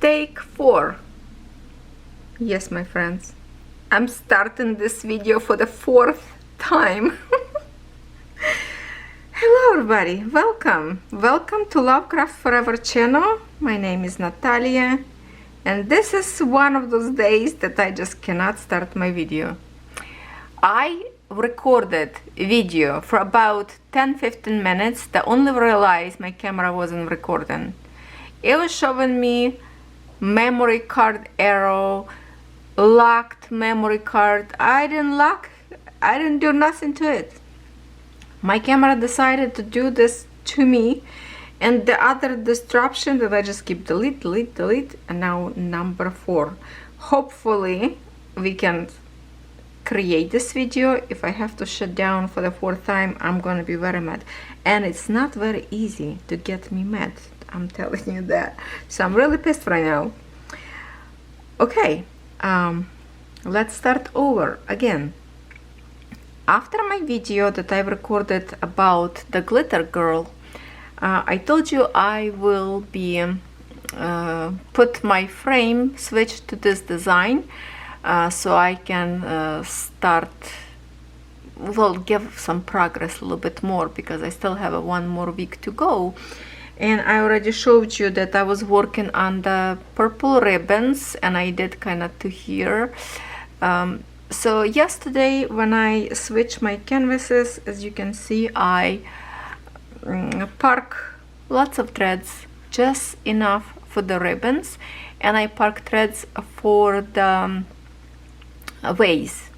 Take 4. Yes, my friends, I'm starting this video for the 4th time. Hello everybody, welcome to Lovecraftforever channel. My name is Natalia, and this is one of those days that I just cannot start my video. I recorded a video for about 10-15 minutes, that only realized my camera wasn't recording. It was showing me memory card error, locked memory card. I didn't do nothing to it. My camera decided to do this to me, and the other disruption that I just keep delete, and now number 4. Hopefully we can create this video. If I have to shut down for the 4th time, I'm gonna be very mad, and it's not very easy to get me mad, I'm telling you that. So I'm really pissed right now. Okay, let's start over again. After my video that I recorded about the glitter girl, I told you I will be put my frame switch to this design, so I can start, well, give some progress a little bit more, because I still have one more week to go. And I already showed you that I was working on the purple ribbons, and I did kind of to here. So yesterday when I switched my canvases, as you can see, I park lots of threads, just enough for the ribbons, and I park threads for the vase.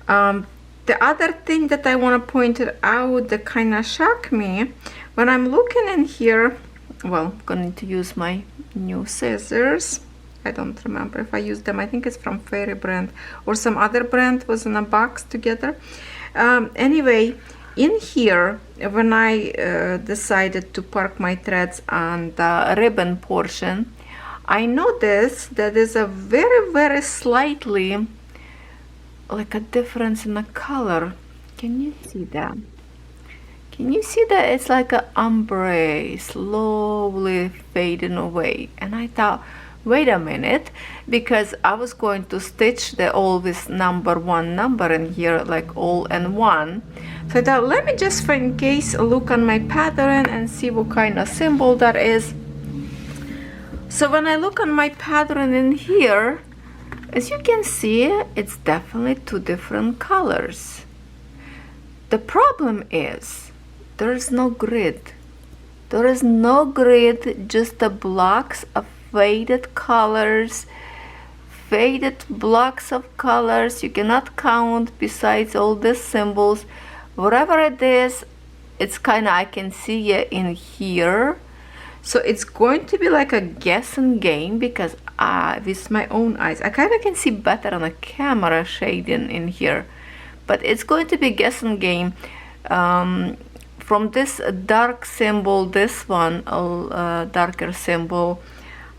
The other thing that I want to point out that kind of shocked me, when I'm looking in here, well, I'm going to use my new scissors. I don't remember if I used them. I think it's from Fairy brand or some other brand, was in a box together. Anyway, in here, when I decided to park my threads on the ribbon portion, I noticed that there's a very slightly like a difference in the color. Can you see that? Can you see that it's like an ombre slowly fading away? And I thought, wait a minute, because I was going to stitch the always number 1 number in here, like all in one. So I thought, let me just for in case look on my pattern and see what kind of symbol that is. So when I look on my pattern in here, as you can see, it's definitely 2 different colors. The problem is there is no grid. There is no grid, just the blocks of faded colors, faded blocks of colors. You cannot count besides all these symbols. Whatever it is, it's kind of, I can see it in here. So it's going to be like a guessing game, because with my own eyes, I kind of can see better on a camera shading in here. But it's going to be a guessing game. From this dark symbol, this one, darker symbol,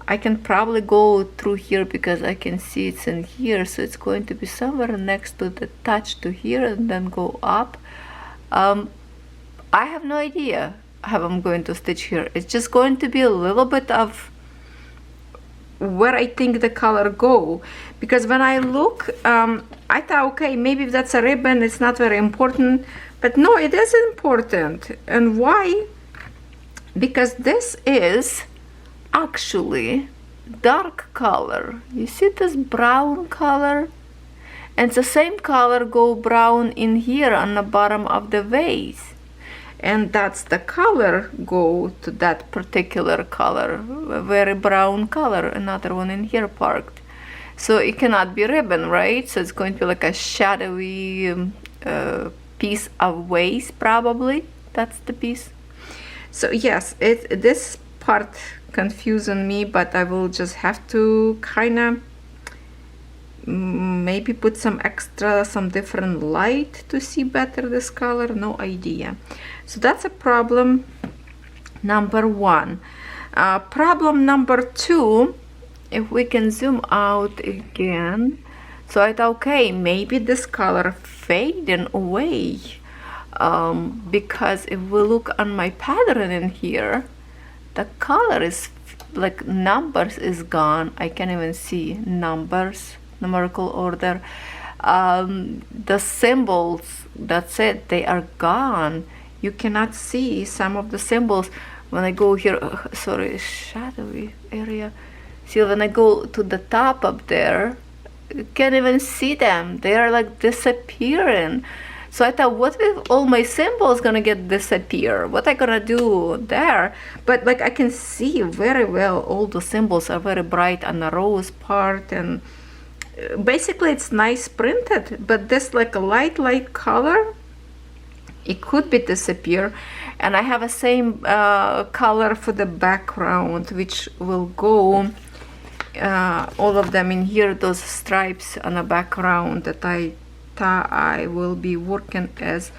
I can probably go through here because I can see it's in here. So it's going to be somewhere next to the touch to here and then go up. I have no idea how I'm going to stitch here. It's just going to be a little bit of where I think the color go, because when I look, I thought, okay, maybe if that's a ribbon, it's not very important, but no, it is important. And why? Because this is actually dark color. You see this brown color, and it's the same color go brown in here on the bottom of the vase. And that's the color go to that particular color, a very brown color, another one in here parked. So it cannot be ribbon, right? So it's going to be like a shadowy piece of vase, probably. That's the piece. So yes, this part confusing me, but I will just have to kind of maybe put some different light to see better this color. No idea. So that's a problem number 1. Problem number 2, if we can zoom out again. So I thought, okay, maybe this color fading away, because if we look on my pattern in here, the color is like numbers is gone. I can't even see numbers, numerical order. The symbols, that's it, they are gone. You cannot see some of the symbols. When I go here, sorry, shadowy area. See, when I go to the top up there, you can't even see them. They are like disappearing. So I thought, what if all my symbols gonna get disappear? What I gonna do there? But like I can see very well, all the symbols are very bright on the rose part, and basically it's nice printed. But this like a light color, it could be disappear. And I have a same color for the background, which will go all of them in here, those stripes on the background that I will be working as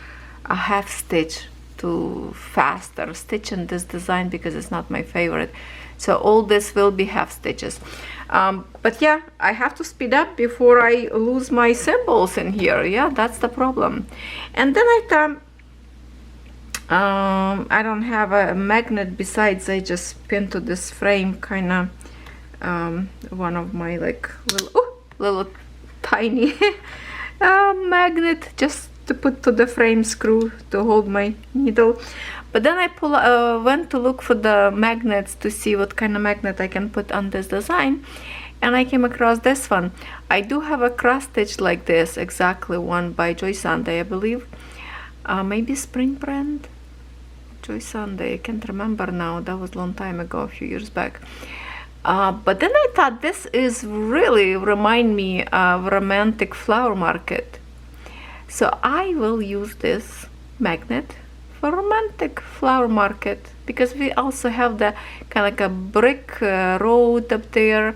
a half stitch to faster stitch in this design because it's not my favorite. So all this will be half stitches. But yeah, I have to speed up before I lose my symbols in here. Yeah, that's the problem. And then I thought, I don't have a magnet besides I just pinned to this frame kind of one of my like little tiny magnet just to put to the frame screw to hold my needle. But then I went to look for the magnets to see what kind of magnet I can put on this design, and I came across this one. I do have a cross stitch like this, exactly one by Joy Sunday, I believe. Maybe Spring Brand? Joy Sunday, I can't remember now, that was a long time ago, a few years back. But then I thought this is really remind me of Romantic Flower Market. So I will use this magnet for Romantic Flower Market because we also have the kind of like a brick road up there,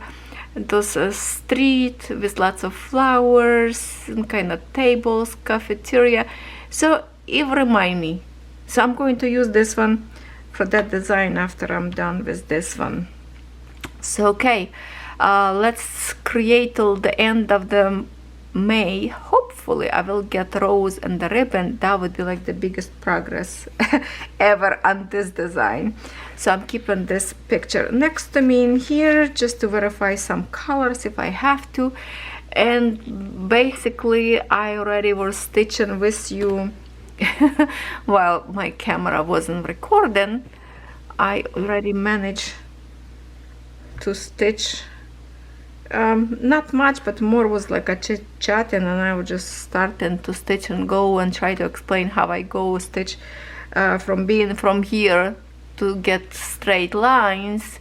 those street with lots of flowers and kind of tables, cafeteria. So it remind me. So I'm going to use this one for that design after I'm done with this one. So okay, let's create till the end of the May. Hopefully I will get rose and the ribbon. That would be like the biggest progress ever on this design. So I'm keeping this picture next to me in here just to verify some colors if I have to. And basically I already was stitching with you while my camera wasn't recording. I already managed to stitch not much, but more was like a chit chatting, and I was just starting to stitch and go and try to explain how I go stitch from being from here to get straight lines.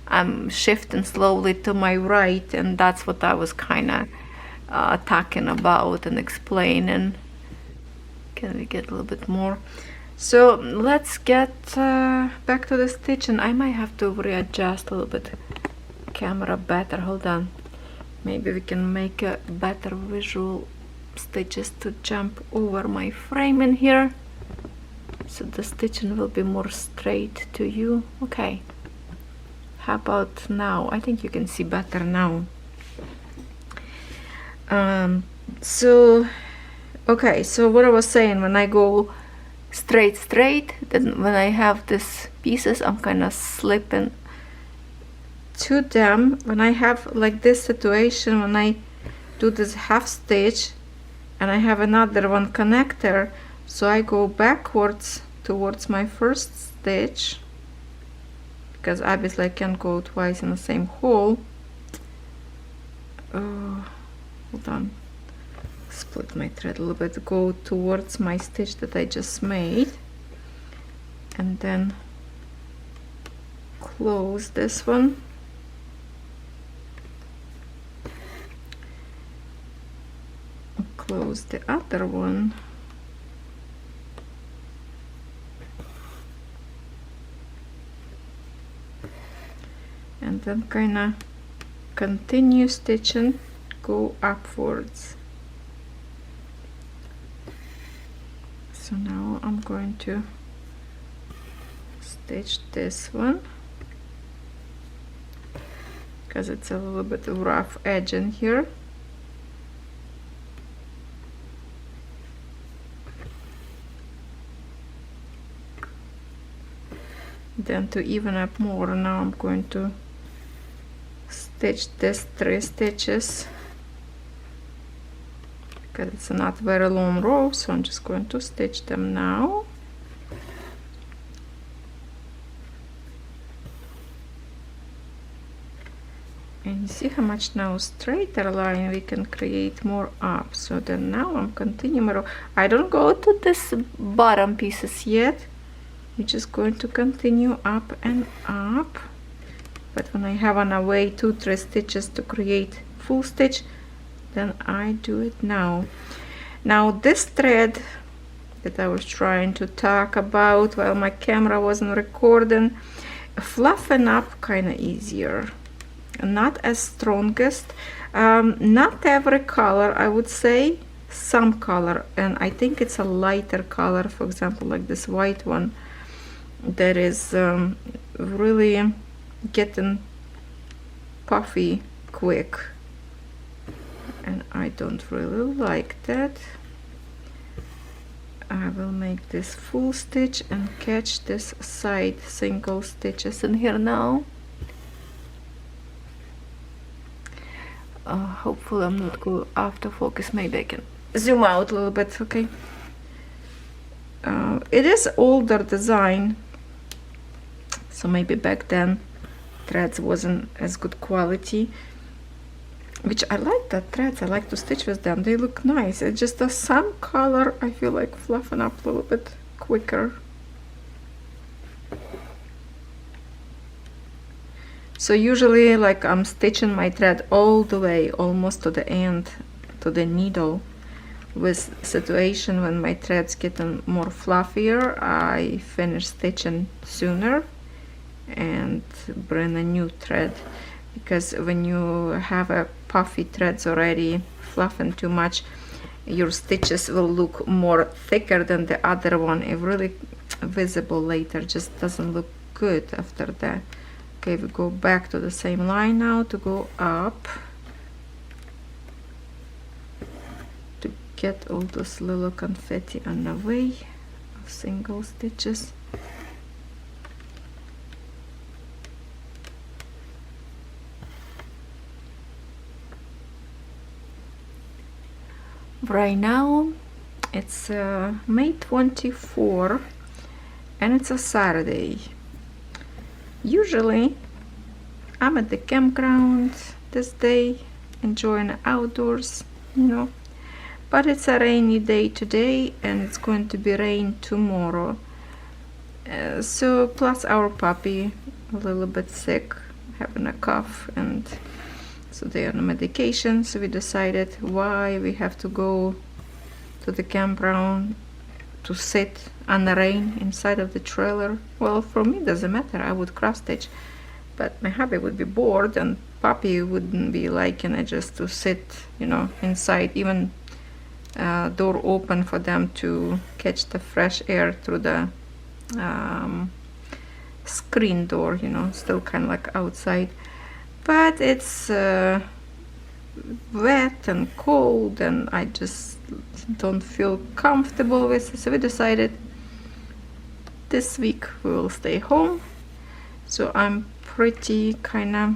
I'm shifting slowly to my right, and that's what I was kind of talking about and explaining. Can we get a little bit more? So let's get back to the stitching. I might have to readjust a little bit camera better. Hold on, maybe we can make a better visual stitches to jump over my frame in here, so the stitching will be more straight to you. Okay, how about now? I think you can see better now. Okay, so what I was saying, when I go straight, then when I have these pieces, I'm kind of slipping to them. When I have like this situation, when I do this half stitch and I have another one connector, so I go backwards towards my first stitch because obviously I can't go twice in the same hole. Hold on, split my thread a little bit, go towards my stitch that I just made, and then close this one, close the other one, and then kind of continue stitching, go upwards. So now I'm going to stitch this one because it's a little bit rough edge in here. Then to even up more, now I'm going to stitch these 3 stitches because it's not very long row, so I'm just going to stitch them now. And you see how much now straighter line we can create more up. So then now I'm continuing my row. I don't go to this bottom pieces yet. You're just going to continue up and up. But when I have on a way 2-3 stitches to create full stitch, then I do it now. Now this thread that I was trying to talk about while my camera wasn't recording, fluffing up kind of easier. Not as strongest, not every color, I would say some color, and I think it's a lighter color, for example like this white one that is really getting puffy quick, and I don't really like that. I will make this full stitch and catch this side single stitches in here now. Hopefully I'm not going after focus. Maybe I can zoom out a little bit. Okay. It is older design, so maybe back then threads wasn't as good quality, which I like that threads. I like to stitch with them. They look nice. It's just some color I feel like fluffing up a little bit quicker. So usually like I'm stitching my thread all the way almost to the end, to the needle. With situation when my thread's getting more fluffier, I finish stitching sooner and bring a new thread, because when you have a puffy threads already fluffing too much, your stitches will look more thicker than the other one. It really visible later, just doesn't look good after that. Okay, we go back to the same line now to go up to get all those little confetti on the way of single stitches. Right now it's May 24 and it's a Saturday. Usually I'm at the campground this day enjoying outdoors, you know, but it's a rainy day today and it's going to be rain tomorrow. So plus our puppy a little bit sick, having a cough, and so they're on medication, so we decided why we have to go to the campground to sit on the rain inside of the trailer. Well, for me it doesn't matter, I would cross stitch, but my hubby would be bored and puppy wouldn't be liking it just to sit, you know, inside, even door open for them to catch the fresh air through the screen door, you know, still kind of like outside, but it's wet and cold and I just don't feel comfortable with it. So we decided this week we will stay home. So I'm pretty kind of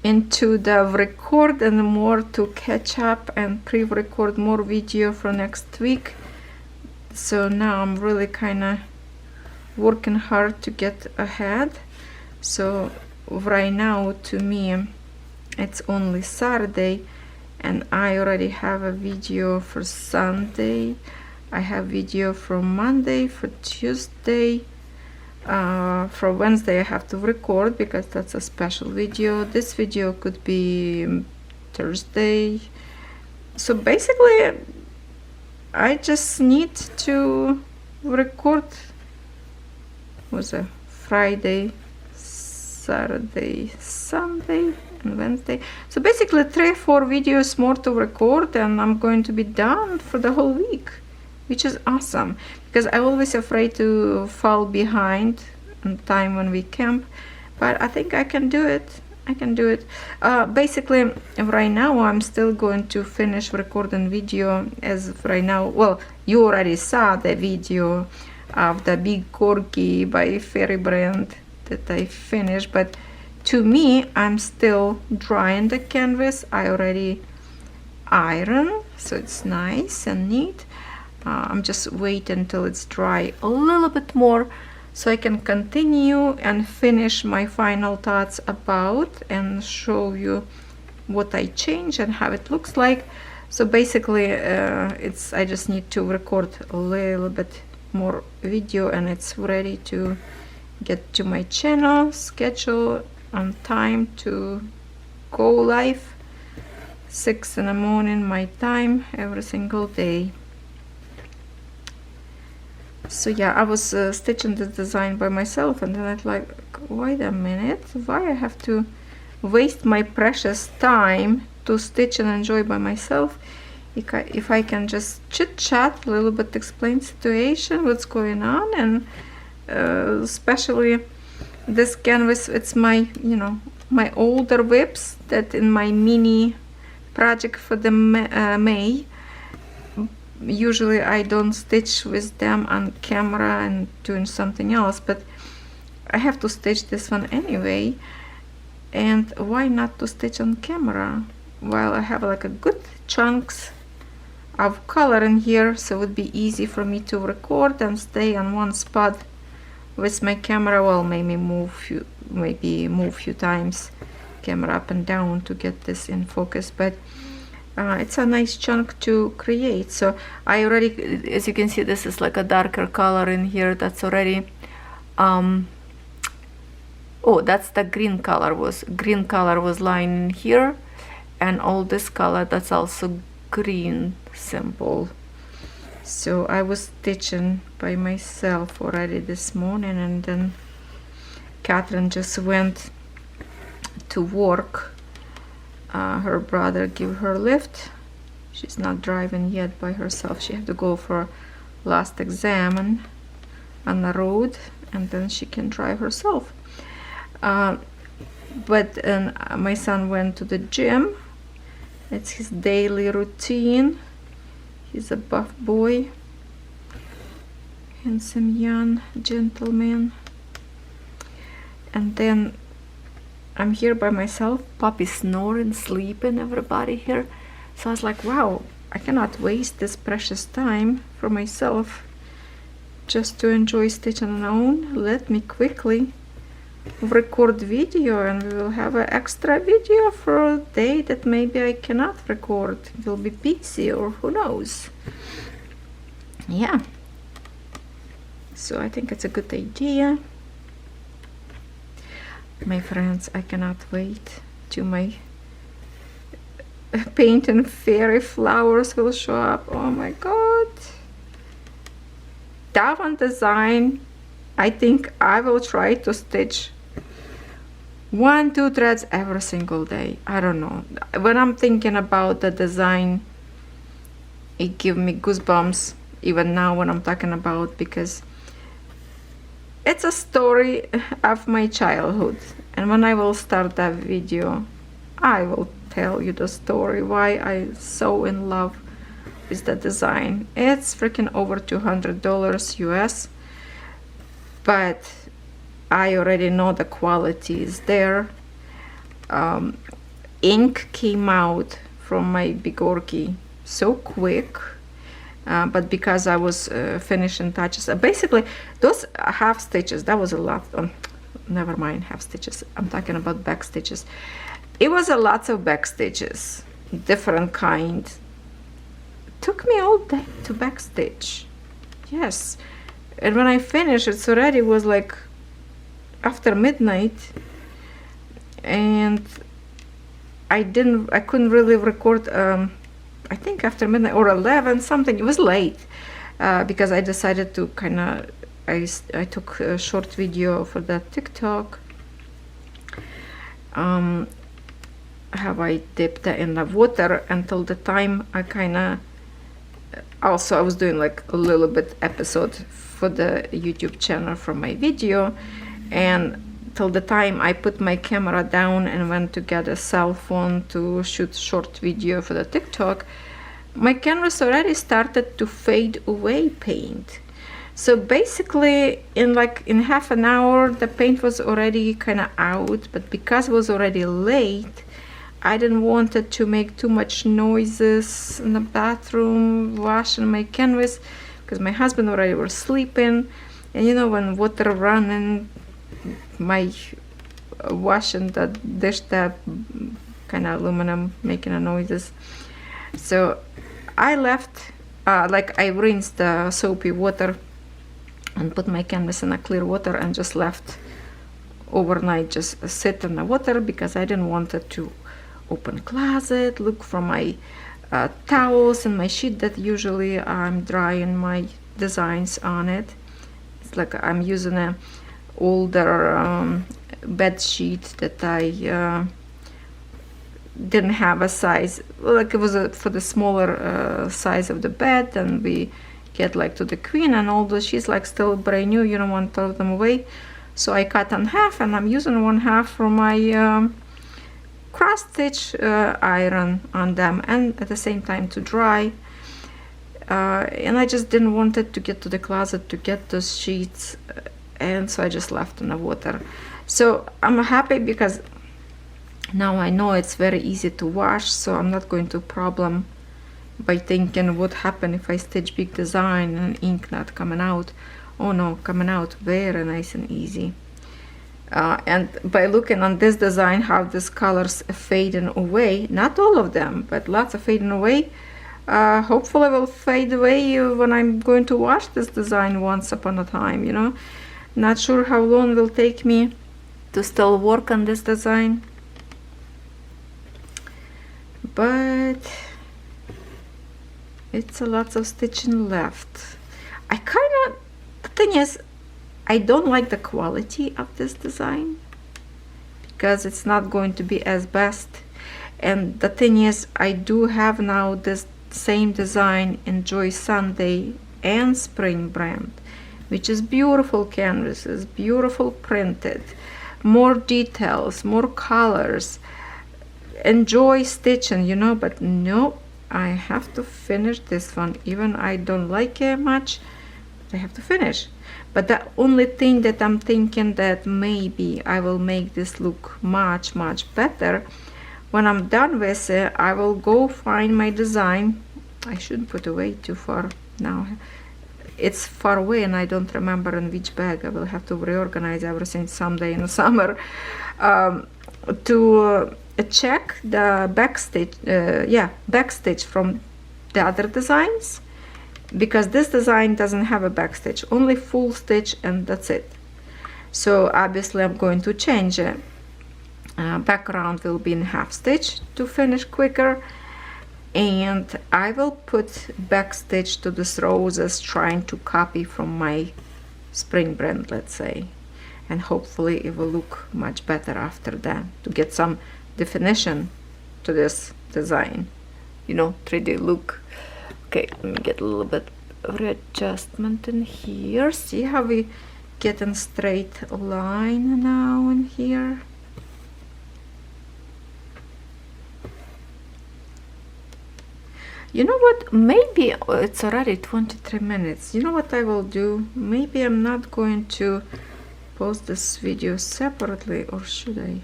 into the record and more to catch up and pre-record more video for next week. So now I'm really kind of working hard to get ahead. So right now to me it's only Saturday and I already have a video for Sunday. I have video from Monday, for Tuesday, for Wednesday I have to record because that's a special video. This video could be Thursday. So basically I just need to record, was a Friday, Saturday, Sunday and Wednesday. So basically 3-4 videos more to record and I'm going to be done for the whole week, which is awesome because I'm always afraid to fall behind in time when we camp, but I think I can do it. I can do it. Basically right now I'm still going to finish recording video as of right now. Well, you already saw the video of the big corgi by Fairy Brand that I finished, but to me, I'm still drying the canvas. I already iron, so it's nice and neat. I'm just waiting until it's dry a little bit more so I can continue and finish my final thoughts about and show you what I changed and how it looks like. So basically I just need to record a little bit more video and it's ready to get to my channel, schedule on time to go live 6 in the morning my time every single day. So yeah, I was stitching this design by myself, and then I'm like, wait a minute, why I have to waste my precious time to stitch and enjoy by myself if I can just chit chat a little bit, explain situation, what's going on, and especially this canvas, it's my, you know, my older whips that in my mini project for the May. Usually I don't stitch with them on camera and doing something else, but I have to stitch this one anyway, and why not to stitch on camera while I have like a good chunks of color in here, so it would be easy for me to record and stay on one spot with my camera. Well, maybe move few times camera up and down to get this in focus, but it's a nice chunk to create. So I already, as you can see, this is like a darker color in here. That's already oh, that's the green color was lying in here, and all this color, that's also green simple. So I was stitching by myself already this morning, and then Catherine just went to work. Her brother gave her a lift. She's not driving yet by herself. She had to go for last exam on the road, and then she can drive herself. But my son went to the gym. It's his daily routine. He's a buff boy, handsome young gentleman. And then I'm here by myself, puppy snoring, sleeping, everybody here. So I was like, wow, I cannot waste this precious time for myself just to enjoy stitching on my own. Let me quickly record video, and we will have an extra video for a day that maybe I cannot record. It will be busy, or who knows. Yeah. So I think it's a good idea. My friends, I cannot wait till my paint and fairy flowers will show up. Oh my god. That one design, I think I will try to stitch 1-2 threads every single day. I don't know. When I'm thinking about the design, it gives me goosebumps even now when I'm talking about, because it's a story of my childhood, and when I will start that video, I will tell you the story why I'm so in love with the design. It's freaking over $200 US, but I already know the quality is there. Ink came out from my Bigorki so quick. But because I was finishing touches, basically those half stitches, that was a lot. Never mind half stitches, I'm talking about back stitches. It was a lot of back stitches, different kind. It took me all day to back stitch. Yes, and when I finished, it's already was like after midnight, and I couldn't really record. I think after midnight or 11 something. It was late because I decided to kind of, I took a short video for that TikTok. How I dipped it in the water until the time I kind of, also I was doing like a little bit episode for the YouTube channel from my video, and till the time I put my camera down and went to get a cell phone to shoot short video for the TikTok, my canvas already started to fade away paint. So basically in half an hour the paint was already kind of out, but because it was already late, I didn't want it to make too much noises in the bathroom washing my canvas, because my husband already was sleeping, and you know, when water running, my washing the dish tap kind of aluminum making a noises. So I left, I rinsed the soapy water and put my canvas in a clear water and just left overnight, just sit in the water, because I didn't want it to open closet, look for my towels and my sheet that usually I'm drying my designs on it. It's like I'm using a older bed sheet that I didn't have a size, like it was for the smaller size of the bed, and we get like to the queen, and all the sheets like still brand new, you don't want to throw them away. So I cut in half, and I'm using one half for my cross stitch iron on them, and at the same time to dry. And I just didn't want it to get to the closet to get those sheets, and so I just left in the water. So I'm happy because now I know it's very easy to wash, so I'm not going to problem by thinking what happened if I stitch big design and ink not coming out. Oh no, coming out very nice and easy. And by looking on this design, how these colors fading away, not all of them, but lots of fading away, hopefully will fade away when I'm going to wash this design once upon a time, you know. Not sure how long it will take me to still work on this design, but it's a lot of stitching left. The thing is, I don't like the quality of this design because it's not going to be as best. And the thing is, I do have now this same design in Joy Sunday and Spring brand, which is beautiful canvases, beautiful printed, more details, more colors, enjoy stitching, you know. But no, I have to finish this one. Even I don't like it much, I have to finish. But the only thing that I'm thinking that maybe I will make this look much better when I'm done with it, I will go find my design. I shouldn't put away too far now. It's far away and I don't remember in which bag. I will have to reorganize everything someday in the summer to check the backstitch from the other designs, because this design doesn't have a backstitch, only full stitch, and that's it. So obviously I'm going to change it. Background will be in half stitch to finish quicker, and I will put backstitch to this roses, trying to copy from my spring brand, let's say, and hopefully it will look much better after that, to get some definition to this design, you know, 3D look. Okay, let me get a little bit of readjustment in here. See how we get in straight line now in here. You know what, maybe it's already 23 minutes. You know what I will do? Maybe I'm not going to post this video separately, or should I?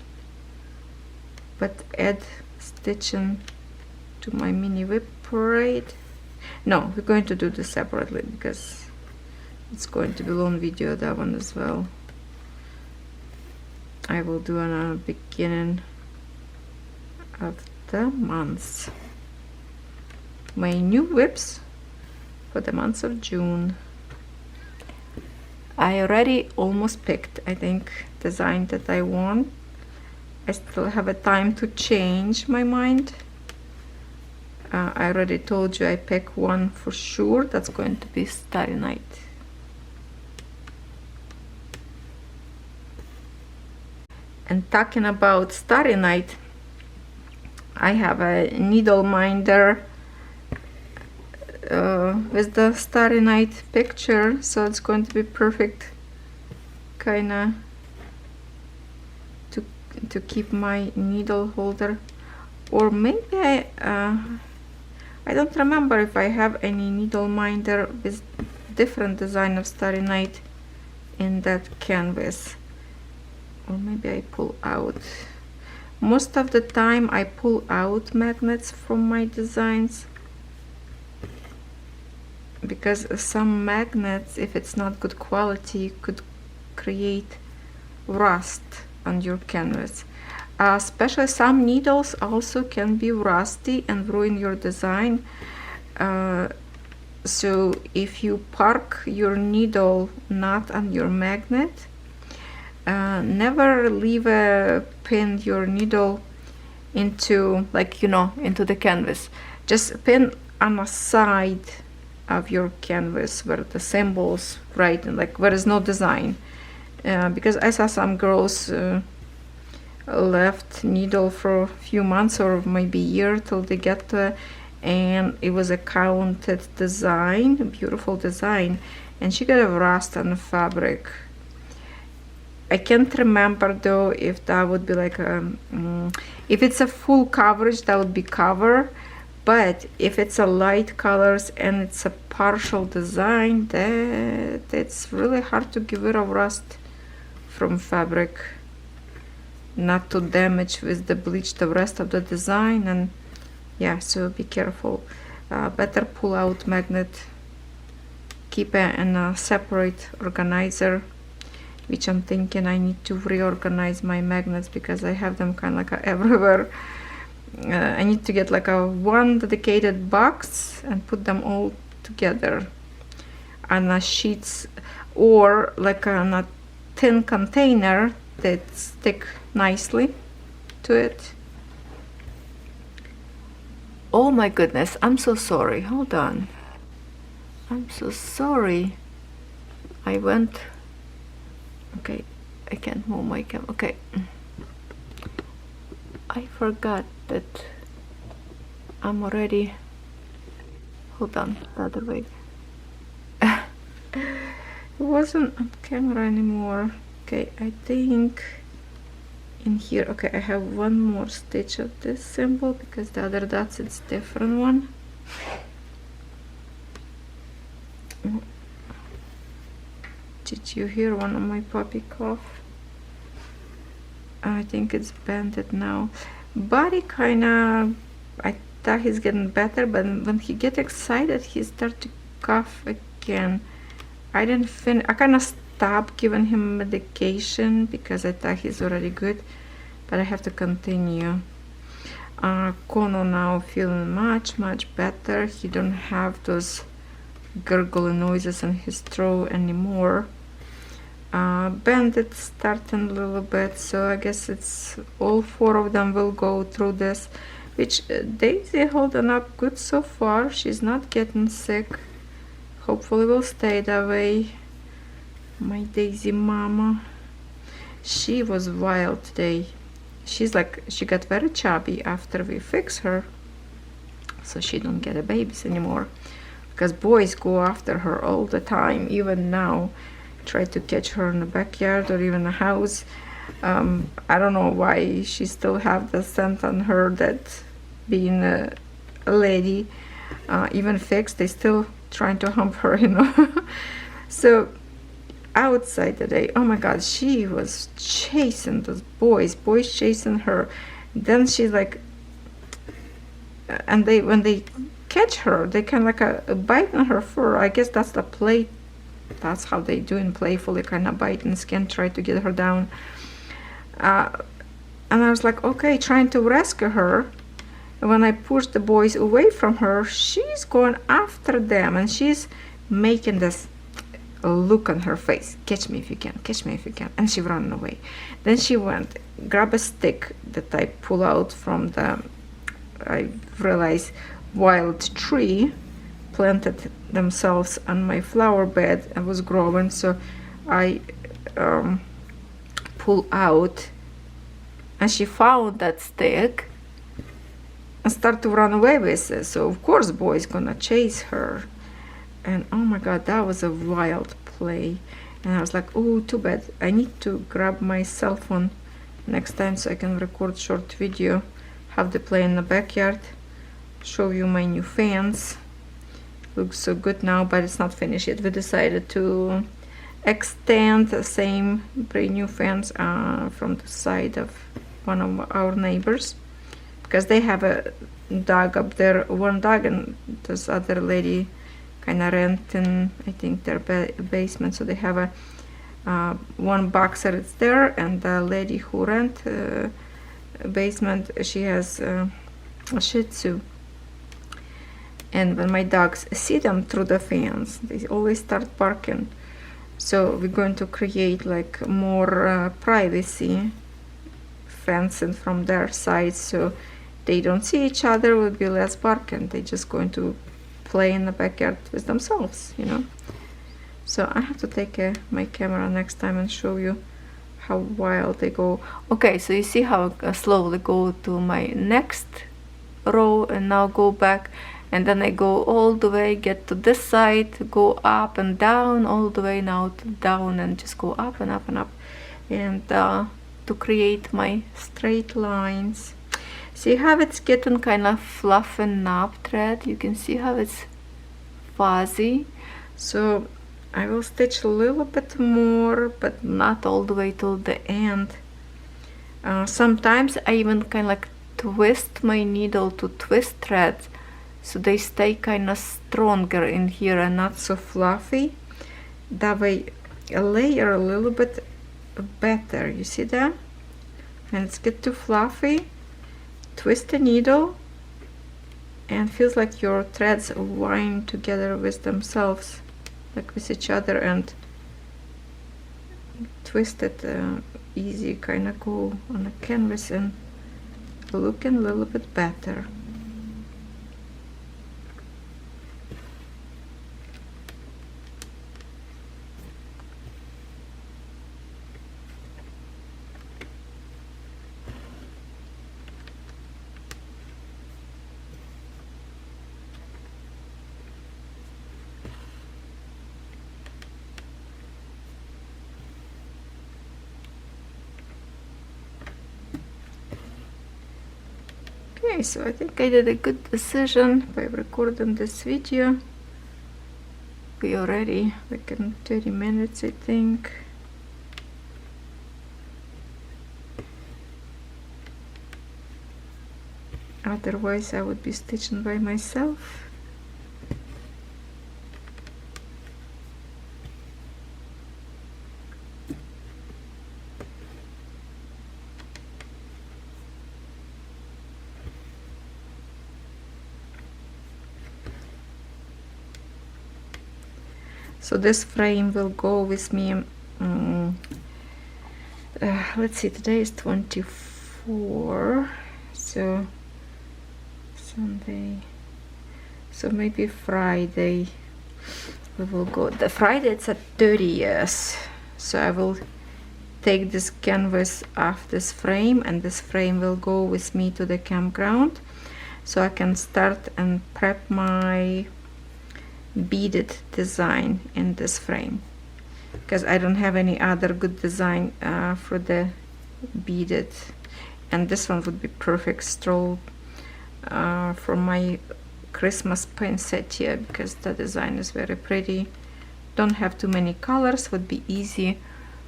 But add stitching to my mini whip parade. No, we're going to do this separately because it's going to be a long video, that one as well. I will do on the beginning of the month. My new whips for the month of June. I already almost picked, I think, design that I want. I still have a time to change my mind. I already told you I pick one for sure. That's going to be Starry Night. And talking about Starry Night, I have a needle minder with the Starry Night picture, so it's going to be perfect kinda to keep my needle holder. Or maybe I don't remember if I have any needle minder with different design of Starry Night in that canvas. Or maybe I pull out. Most of the time I pull out magnets from my designs, because some magnets, if it's not good quality, could create rust on your canvas. Especially some needles also can be rusty and ruin your design. So if you park your needle not on your magnet, never leave a pin your needle into, like, into the canvas. Just pin on a side of your canvas where the symbols, right, and like where is no design. Because I saw some girls left needle for a few months or maybe a year till they get to, and it was a counted design, a beautiful design, and she got a rust on the fabric. I can't remember though if that would be like if it's a full coverage, that would be cover, but if it's a light colors and it's a partial design, that it's really hard to get rid of rust from fabric, not to damage with the bleach the rest of the design. And yeah, so be careful. Better pull out magnet, keep it in a separate organizer, which I'm thinking I need to reorganize my magnets because I have them kind of like everywhere. I need to get like a one dedicated box and put them all together on a sheets, or like on a tin container that stick nicely to it. Oh my goodness, I'm so sorry. Hold on. I'm so sorry. I went. Okay, I can't move my camera. Okay. I forgot that I'm already. Hold on, the other way. It wasn't on camera anymore. Okay, I think in here. Okay, I have one more stitch of this symbol because the other dots, it's different one. Did you hear one of my puppy cough? I think it's banded now. Body kinda, I thought he's getting better, but when he get excited, he start to cough again. I didn't finish. I kind of stopped giving him medication because I thought he's already good, but I have to continue. Kono now feeling much better. He don't have those gurgling noises in his throat anymore. Bandit starting a little bit, so I guess it's all four of them will go through this, which Daisy holding up good so far. She's not getting sick. Hopefully will stay that way. My Daisy mama, she was wild today. She's like, she got very chubby after we fix her, so she don't get a babies anymore, because boys go after her all the time. Even now try to catch her in the backyard or even a house. I don't know why she still have the scent on her, that being a lady, even fixed, they still trying to hump her, So outside today, oh my god, she was chasing those boys chasing her. Then she's like, and when they catch her, they kind of like a bite on her fur. I guess that's the play. That's how they do in playfully, kind of bite and skin, try to get her down. And I was like, okay, trying to rescue her. And when I pushed the boys away from her, she's going after them, and she's making this look on her face. Catch me if you can, catch me if you can. And she ran away. Then she went, grab a stick that I pull out from the, I realized, wild tree, planted themselves on my flower bed and was growing, so I pull out, and she found that stick and start to run away with it. So of course boy's gonna chase her, and oh my god, that was a wild play. And I was like, oh, too bad. I need to grab my cell phone next time so I can record short video, have the play in the backyard, show you my new fans. looks so good now, but it's not finished yet. We decided to extend the same brand new fence from the side of one of our neighbors, because they have a dog up there, one dog, and this other lady kind of renting, I think, their basement. So they have a one boxer, it's there, and the lady who rent basement, she has a Shih Tzu. And when my dogs see them through the fence, they always start barking. So we're going to create like more privacy fencing from their side, so they don't see each other, will be less barking. They're just going to play in the backyard with themselves, you know. So I have to take my camera next time and show you how wild they go. Okay, so you see how I slowly go to my next row and now go back, and then I go all the way, get to this side, go up and down, all the way now to down, and just go up and up and up, and to create my straight lines. See how it's getting kind of fluffing up thread? You can see how it's fuzzy. So I will stitch a little bit more, but not all the way till the end. Sometimes I even kind of like twist my needle to twist threads, so they stay kind of stronger in here and not so fluffy. That way I layer a little bit better. You see that? And it's get too fluffy, twist the needle, and feels like your threads wind together with themselves, like with each other, and twist it easy, kind of go on a canvas and looking a little bit better. Okay, so I think I did a good decision by recording this video. We already like in 30 minutes, I think. Otherwise I would be stitching by myself. So this frame will go with me, let's see, today is 24, so Sunday, so maybe Friday we will go. The Friday it's at 30 years, so I will take this canvas off this frame, and this frame will go with me to the campground, so I can start and prep my beaded design in this frame, because I don't have any other good design for the beaded, and this one would be perfect stroll for my Christmas poinsettia, because the design is very pretty. Don't have too many colors, would be easy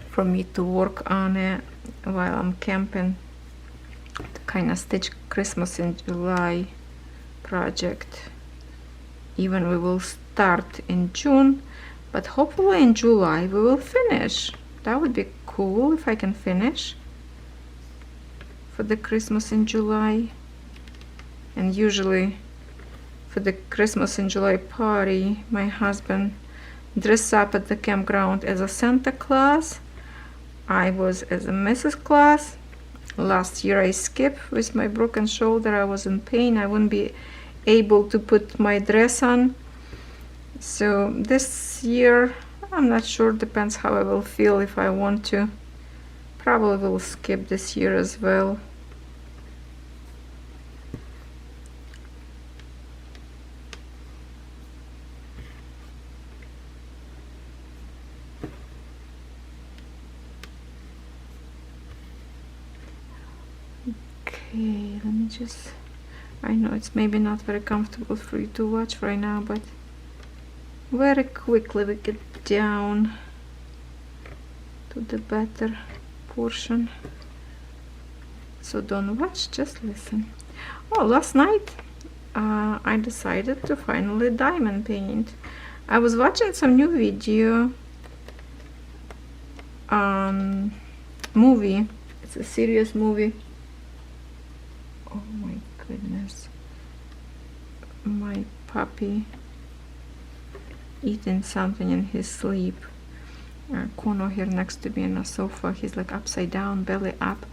for me to work on it while I'm camping, to kind of stitch Christmas in July project. Even we will start in June, but hopefully in July we will finish. That would be cool if I can finish for the Christmas in July. And usually for the Christmas in July party, my husband dressed up at the campground as a Santa Claus. I was as a Mrs. Claus. Last year I skipped with my broken shoulder. I was in pain. I wouldn't be able to put my dress on. So this year I'm not sure, depends how I will feel. If I want to, probably will skip this year as well. Okay, let me just, I know it's maybe not very comfortable for you to watch right now, but very quickly we get down to the better portion. So don't watch, just listen. Oh, last night I decided to finally diamond paint. I was watching some new video on movie. It's a serious movie. Oh my goodness. My puppy eating something in his sleep. Kono here next to me on a sofa, he's like upside down, belly up,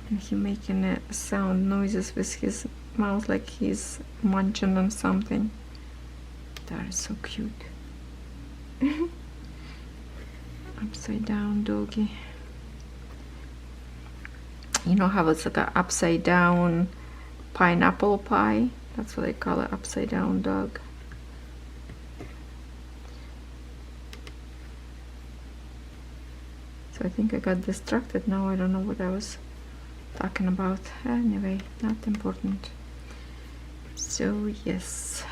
and he making sound noises with his mouth like he's munching on something. That is so cute. Upside down doggy. You know how it's like an upside down pineapple pie? That's what they call it, upside down dog. So I think I got distracted now. I don't know what I was talking about. Anyway, not important. So yes,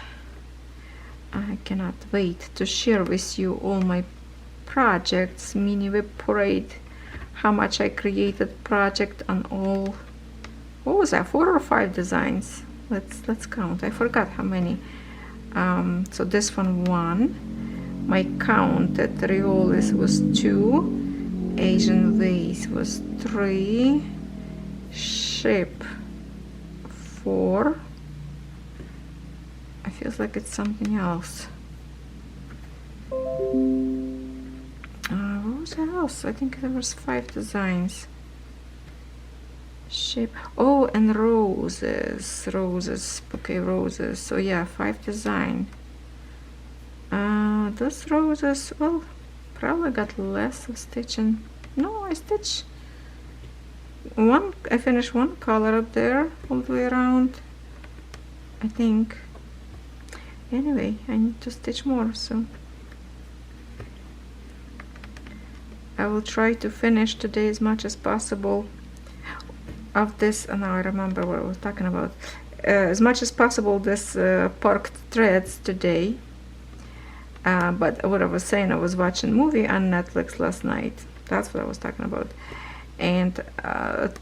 I cannot wait to share with you all my projects, mini web parade, how much I created project on all, what was that, 4 or 5 designs? Let's count. I forgot how many. So this one 1. My count at Riolis was 2. Asian vase was 3. Ship 4. I feels like it's something else. What was that else? I think there was 5 designs. Shape. Oh, and roses. Okay, roses. So yeah, 5 design. Those roses, well, probably got less of stitching. No, I stitched one. I finished one color up there all the way around, I think. Anyway, I need to stitch more, so I will try to finish today as much as possible of this. And now I remember what I was talking about. As much as possible this parked threads today. But what I was saying, I was watching a movie on Netflix last night. That's what I was talking about. And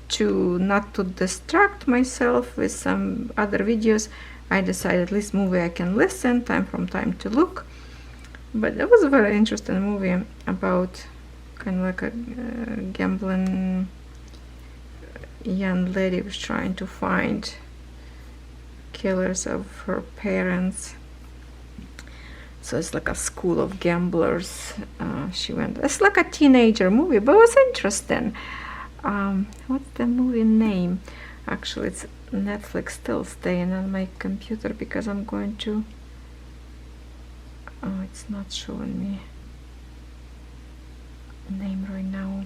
to not to distract myself with some other videos, I decided at least movie I can listen time from time to look. But it was a very interesting movie about kind of like a gambling young lady was trying to find killers of her parents. So it's like a school of gamblers. She went. It's like a teenager movie, but it was interesting. What's the movie name? Actually, it's Netflix still staying on my computer because I'm going to. Oh, it's not showing me name right now.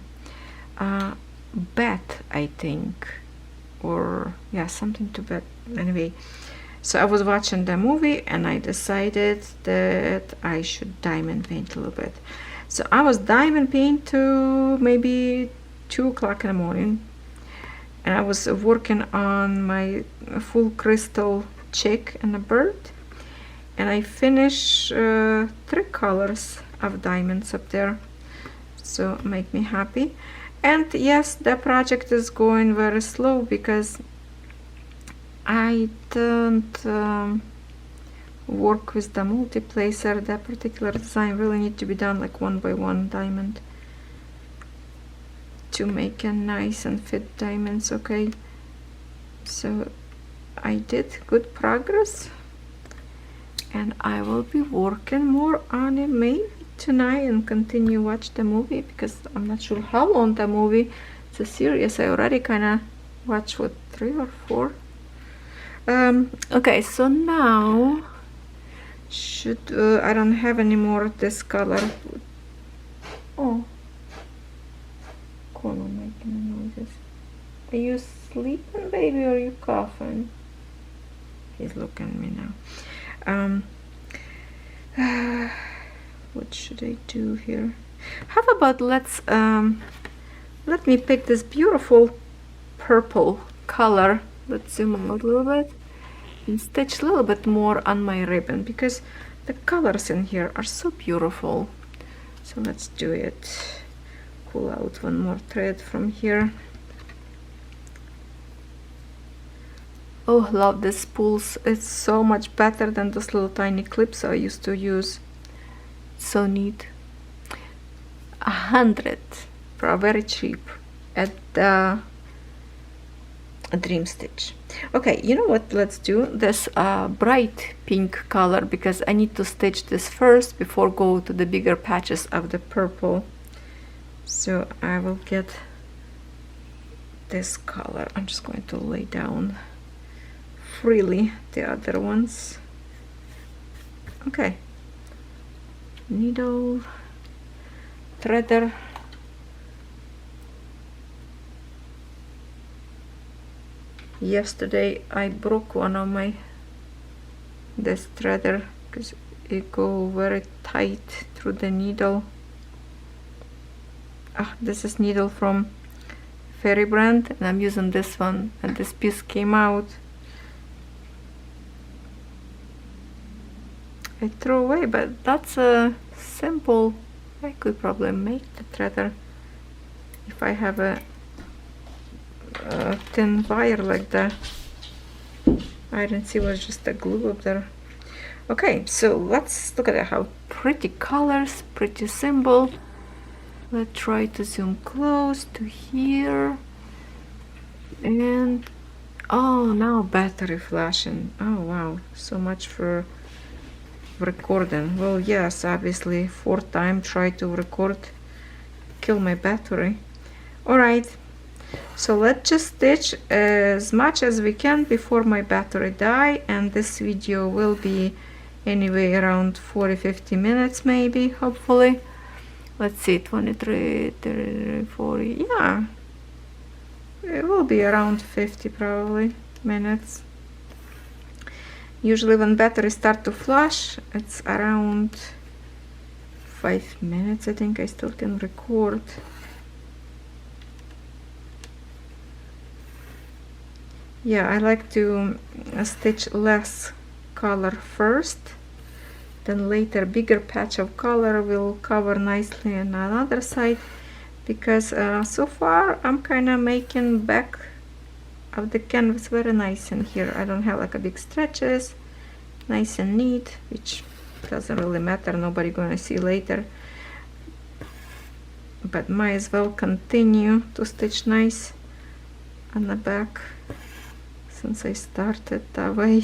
Bet, I think, or yeah, something to bet. Anyway. So I was watching the movie and I decided that I should diamond paint a little bit. So I was diamond paint to maybe 2 o'clock in the morning. And I was working on my full crystal chick and a bird. And I finished 3 colors of diamonds up there. So make me happy. And yes, the project is going very slow because I don't work with the multiplacer. That particular design really need to be done like 1 by 1 diamond to make a nice and fit diamonds. Okay, so I did good progress and I will be working more on it maybe tonight and continue watch the movie because I'm not sure how long the movie. It's a series. I already kind of watched what 3 or 4. Okay, so now should I don't have any more of this color. Oh, Kono making noises. Are you sleeping, baby, or are you coughing? He's looking at me now. What should I do here? How about let me pick this beautiful purple color. Let's zoom out a little bit and stitch a little bit more on my ribbon because The colors in here are so beautiful. So let's do it. Pull out one more thread from here. Oh, love these spools. It's so much better than those little tiny clips I used to use. So neat. 100 for very cheap at the Dream Stitch. Okay, you know what, let's do this bright pink color, because I need to stitch this first before go to the bigger patches of the purple. So I will get this color. I'm just going to lay down freely the other ones. Okay, needle, threader, yesterday I broke one of my this threader because it go very tight through the needle. This is needle from Fairy brand, and I'm using this one, and this piece came out. I threw away, but that's a simple. I could probably make the threader if I have a thin wire like that. I didn't see, it was just a glue up there. Okay, so let's look at how pretty colors, pretty symbol. Let's try to zoom close to here. And oh, now battery flashing. Oh wow, so much for recording. Well, yes, obviously fourth time try to record, kill my battery. All right, so let's just stitch as much as we can before my battery die, and this video will be anyway around 40-50 minutes maybe, hopefully. Let's see, 23, 30, 40, yeah, it will be around 50 probably minutes. Usually when batteries start to flash, it's around 5 minutes. I think I still can record. Yeah, I like to stitch less color first, then later bigger patch of color will cover nicely on another side, because so far I'm kind of making back of the canvas very nice in here. I don't have like a big stretches, nice and neat, which doesn't really matter, nobody gonna see later, but might as well continue to stitch nice on the back since I started that way.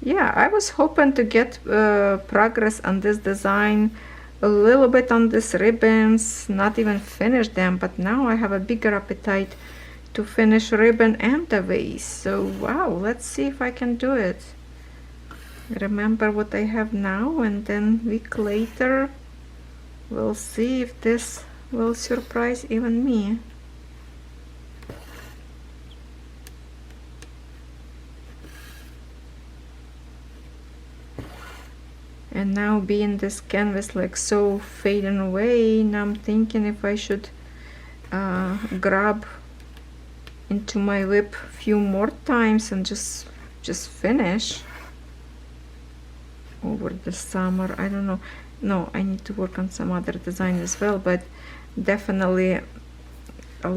Yeah, I was hoping to get progress on this design, a little bit on these ribbons, not even finish them, but now I have a bigger appetite to finish ribbon and the vase. So wow, let's see if I can do it. Remember what I have now, and then a week later we'll see if this will surprise even me. And now being this canvas like so fading away, now I'm thinking if I should grab into my whip a few more times and just finish over the summer. I don't know. No, I need to work on some other design as well, but definitely a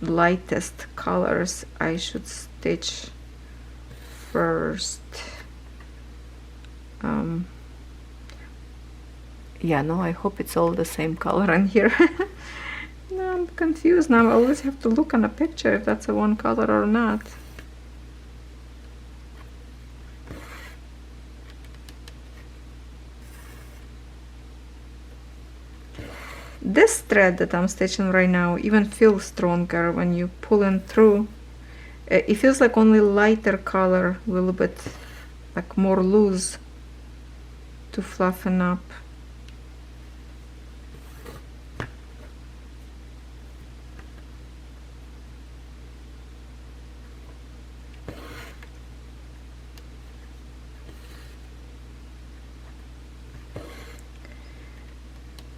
lightest colors I should stitch first. Yeah, no, I hope it's all the same color in here. No, I'm confused now. I always have to look on a picture if that's a one color or not. This thread that I'm stitching right now even feels stronger when you pull it through. It feels like only lighter color, a little bit like more loose to fluffen up.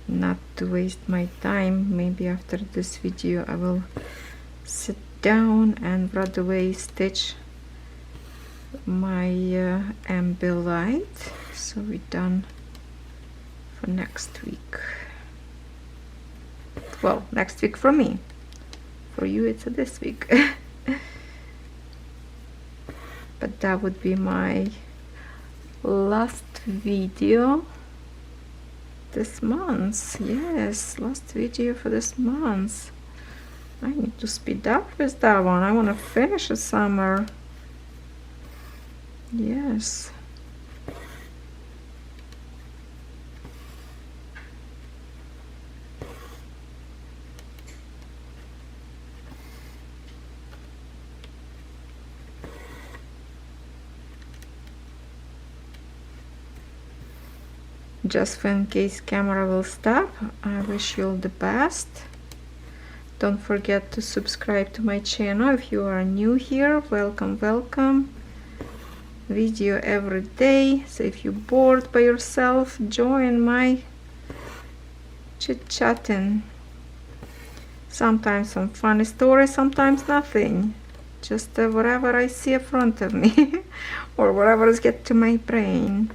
not to waste my time, maybe after this video I will sit down and right away stitch my ambi light, so we're done for next week. Well, next week for me, for you it's this week. But that would be my last video this month. Yes, last video for this month. I need to speed up with that one. I want to finish the summer. Yes. Just in case camera will stop, I wish you all the best. Don't forget to subscribe to my channel if you are new here. Welcome, welcome. Video every day, so if you're bored by yourself, join my chit-chatting. Sometimes some funny stories, sometimes nothing. Just whatever I see in front of me or whatever is get to my brain.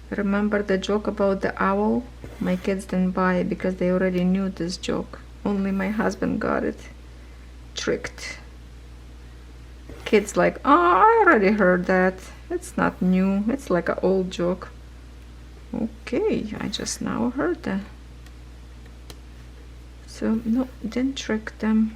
Remember the joke about the owl? My kids didn't buy it because they already knew this joke. Only my husband got it. Tricked. Kids like, oh, I already heard that. It's not new. It's like an old joke. Okay, I just now heard that. So, no, didn't trick them.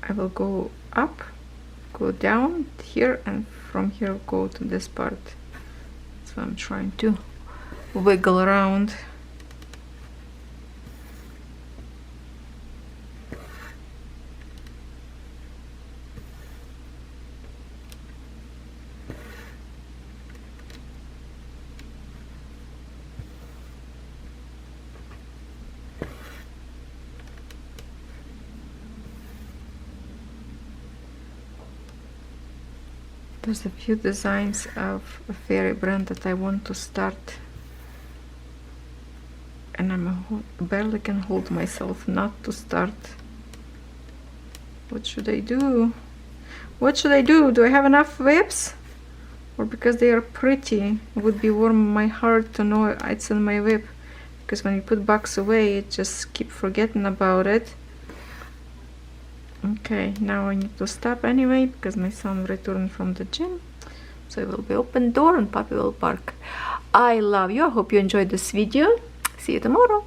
I will go up, go down here, and from here go to this part. So I'm trying to wiggle around. There's a few designs of a fairy brand that I want to start, and I barely can hold myself not to start. What should I do? What should I do? Do I have enough whips? Or because they are pretty, it would be warm my heart to know it's in my whip. Because when you put box away, it just keep forgetting about it. Okay, now I need to stop anyway because my son returned from the gym, so it will be open door and puppy will bark. I love you. I hope you enjoyed this video. See you tomorrow.